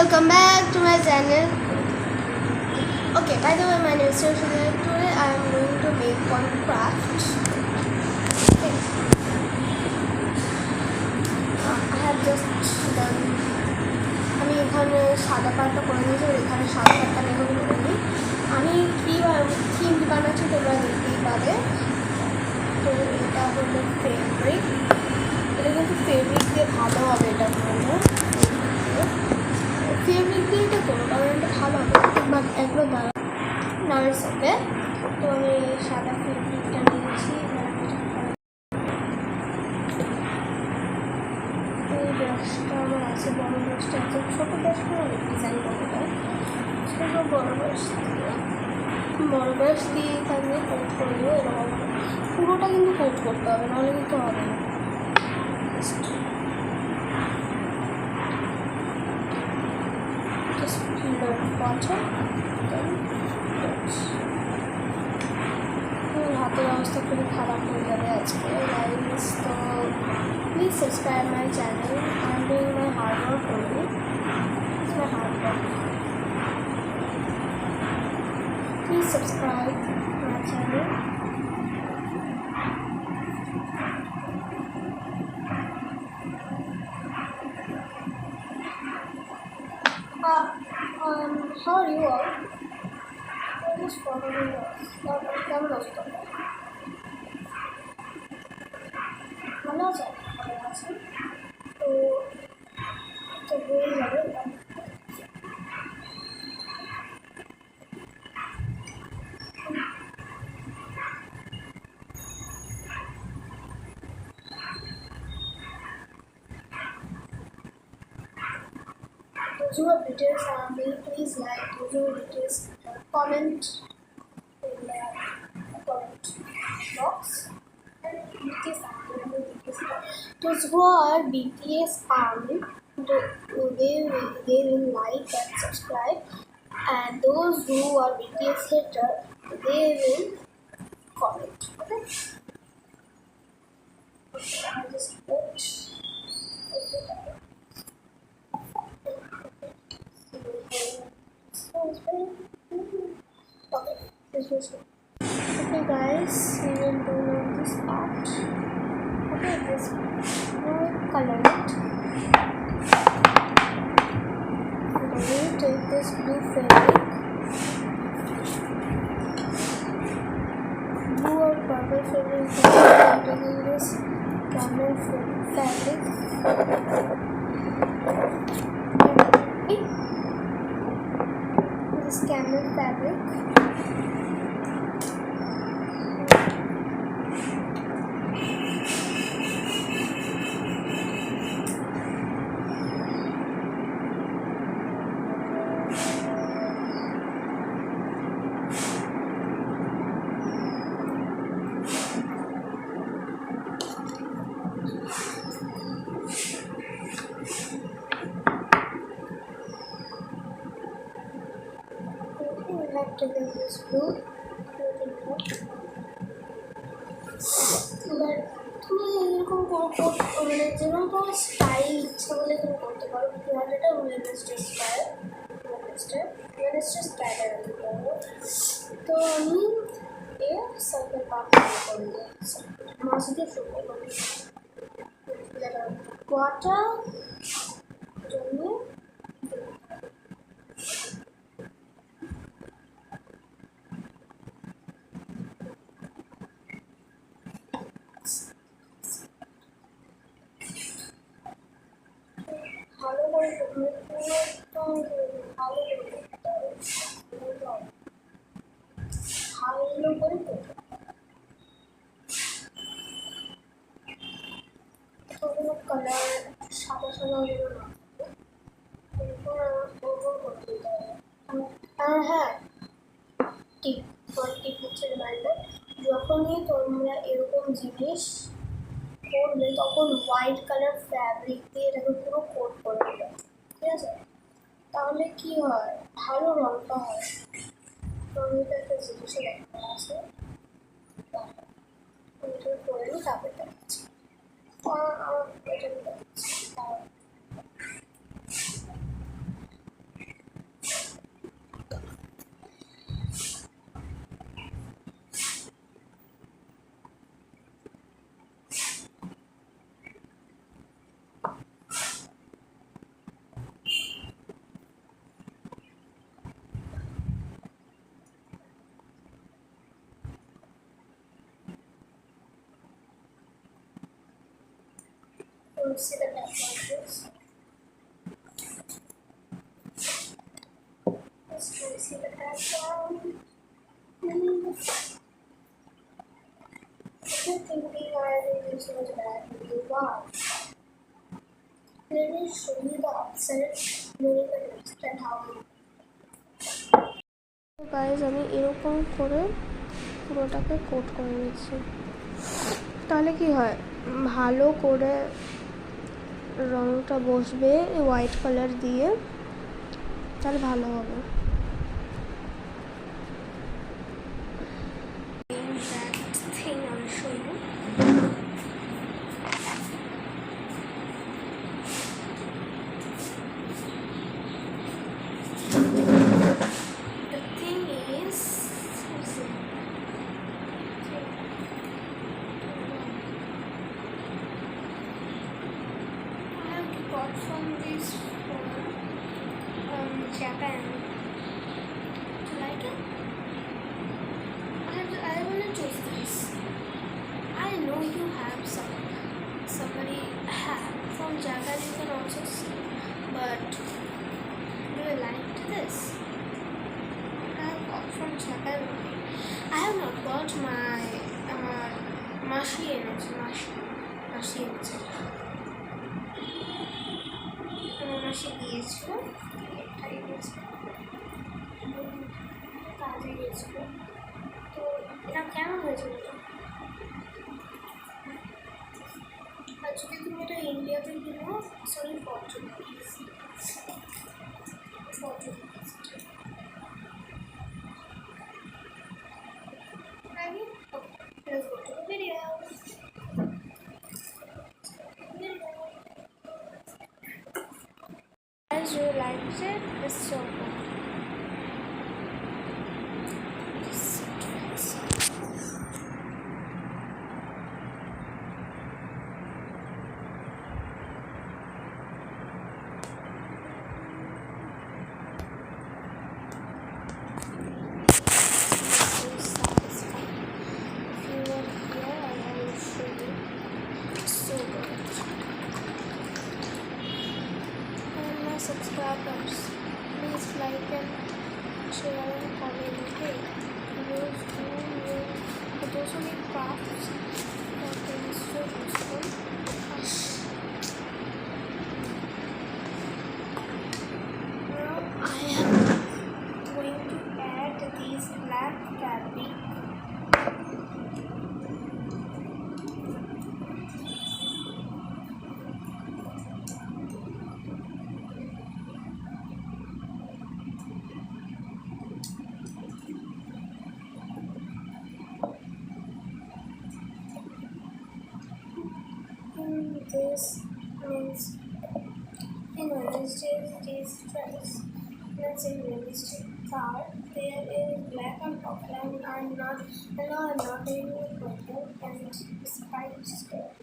Welcome back to my channel. Okay, by the way, my name is Sushila. Today I am going to make one craft. Okay. I have just done. আমি এখানে সাদা পাটটা করে নিয়েছি, এখানে সাদা পাটটা নেব করে নিই। আমি থিম বানাচ্ছি, তোমরা দেখতেই পাবে। তো এটা হলো ফেব্রিক। এটা কিন্তু ফেব্রিক দিয়ে ভালো হবে, এটা করবো ফেব্রিক দিয়ে এটা করবো, কারণ এটা ভালো হবে। একবার নার্স হবে। তো আমি সাদা ফেব্রিকটা নিয়েছি। এই ব্রাশটা আমার আছে, বড়ো ব্রাশটা আছে। ছোটো ব্রাশটা অনেক ডিজাইন করতে হয়, ছোটো বড়ো ব্রাশ দিয়ে এখানে কোট করে দেবো। এরকম পুরোটা কিন্তু কোট করতে হবে, নাহলে কিন্তু হবে না। হাতের অবস্থা খুবই খারাপ হয়ে যাবে আজকে। গাইস, তো please subscribe my channel. I am doing my hard work only. It's my hard work. Please subscribe my channel. How are you all? I'm just following us. কেমন আছো তোমরা? ভালো আছো? ভালো আছি। তো হয়ে যাবে। Those who have details are me, please like. Those who have details, comment in the comment box. And BTS army, those who are BTS army, they will like and subscribe. And those who are BTS hater, they will comment. Okay. I just put. Okay guys, we will do this part. Okay, this will color it. We will take this blue fabric, blue or purple fabric, taking this camel fabric. This camel fabric. To get this blue, এবার তুমি এরকম মানে যেরকম তোমার style ইচ্ছা বলে তুমি করতে পারো। এটা ওয়েডনেসডে স্টাইল, ওয়েডনেসডে স্টাইলের আমি করবো। তো আমি এর সার্কেল পাক করে দিচ্ছি, মাছ দিয়ে শুরু করবো। কোয়াটা জন্য ভালো করে কালার সাদা সাদা এরপর আমার করতে দিতে হবে। আর হ্যাঁ, টিপ হচ্ছে রিমাইন্ডার, যখনই তোমরা এরকম জিনিস করবে তখন হোয়াইট কালার ফ্যাব্রিক দিয়ে এটাকে পুরো কোট করে দেবে, ঠিক আছে? তাহলে কি হয়, ভালো রঙটা হয়। তো আমি তো একটা জিনিসও দেখা আছে, এটা করে নিই, তারপরে দেখাচ্ছি। আমার এটা দেখাচ্ছি। you see the background? Let's try to see the background. If you're thinking I think this was a bad video, wow. Let me show you the upside during the next and how it. Guys আমি এরকম করে পুরোটাকে coat করে নিচ্ছি, তাহলে কি হয় ভালো করে রঙটা বসবে হোয়াইট কালার দিয়ে, তাহলে ভালো হবে। From this Japan. Do you like it? I want to choose this. I know you have somebody from Japan. You can also see, but do you like this? I got from Japan. I have not got my Mashi energy. মাসে গিয়েছিল, একটাই গিয়েছিল, কাজে গিয়েছিল। তো এটা কেমন হয়েছিল? আর যদি তুমি এটা ইন্ডিয়াতে কিনো, sorry Portuguese let's go to the video. As you liked it, it's so good. Subscribers, please like and share and comment. Okay, for those who need crafts, that is so useful. Now I am going to add these black fabric. This means in Wednesday these stripes means in Wednesday card there is black on top and I'm not doing it purple and stripes there.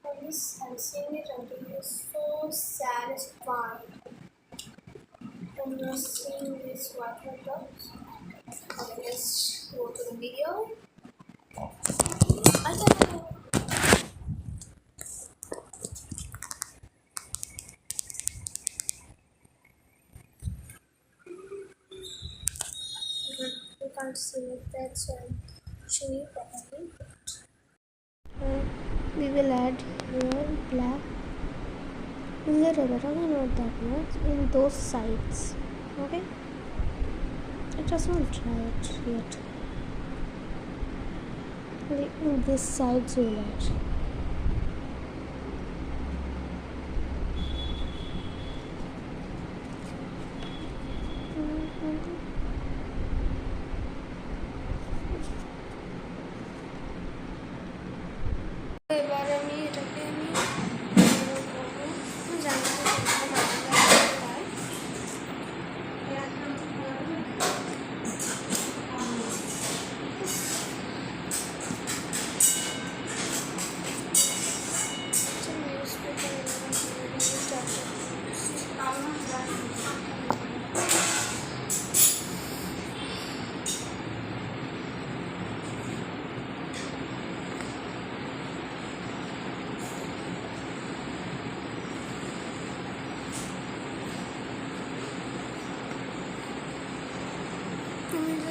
And this I'm seeing it until you're so satisfied. And you're seeing this water drops. Okay, let's go to the video. I don't know. Can't see it, that's why I'm showing you properly. We will add here black a little bit, okay, not that much, in those sides. Okay, I just want to try it yet. In this sides we will add. এবার আমি এটাকে জানি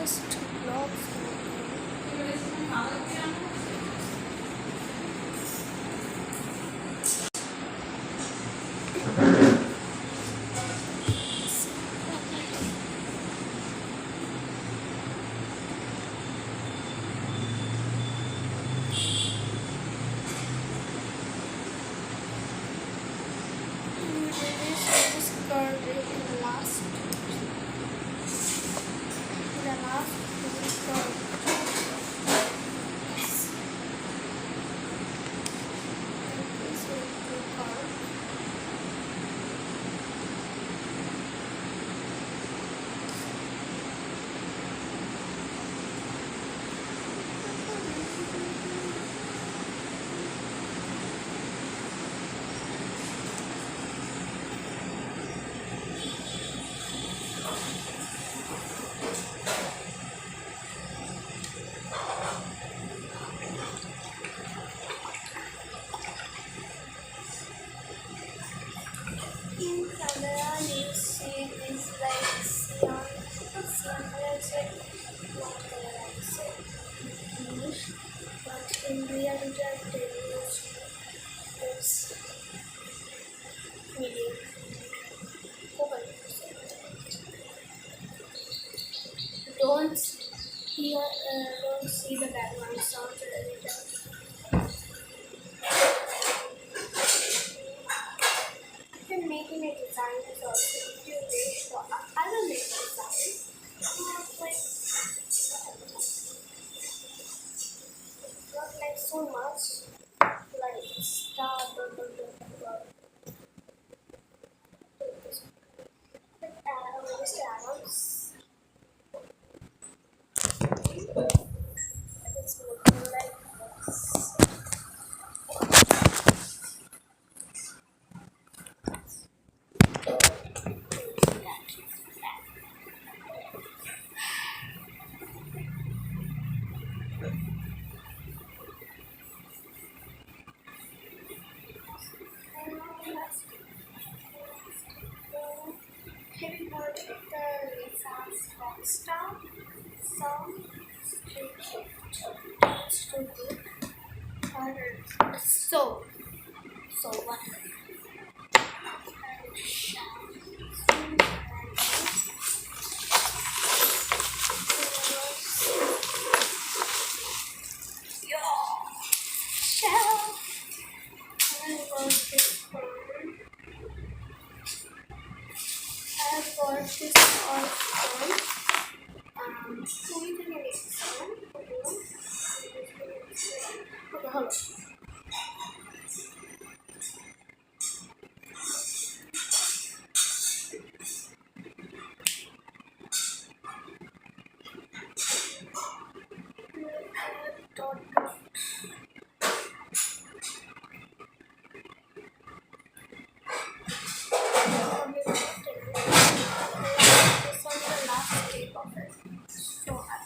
just blocks. In camera, you see this like cyan, not English, but in reality, I tell you it's medium. Don't don't see the background sound later. You can make a design as also if you wish. So I will make a design. Not like so much. Like star. Just arrows. It's looking like this. Heavy word the Lisa's rockstar song so what? I've got this all from okay, hold on.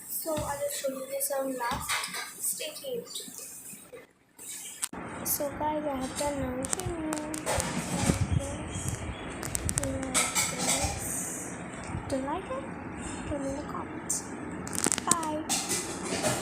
So I will show you this on last. Stay tuned. So guys, I have done everything. Do you like it? Put it in the comments. Bye.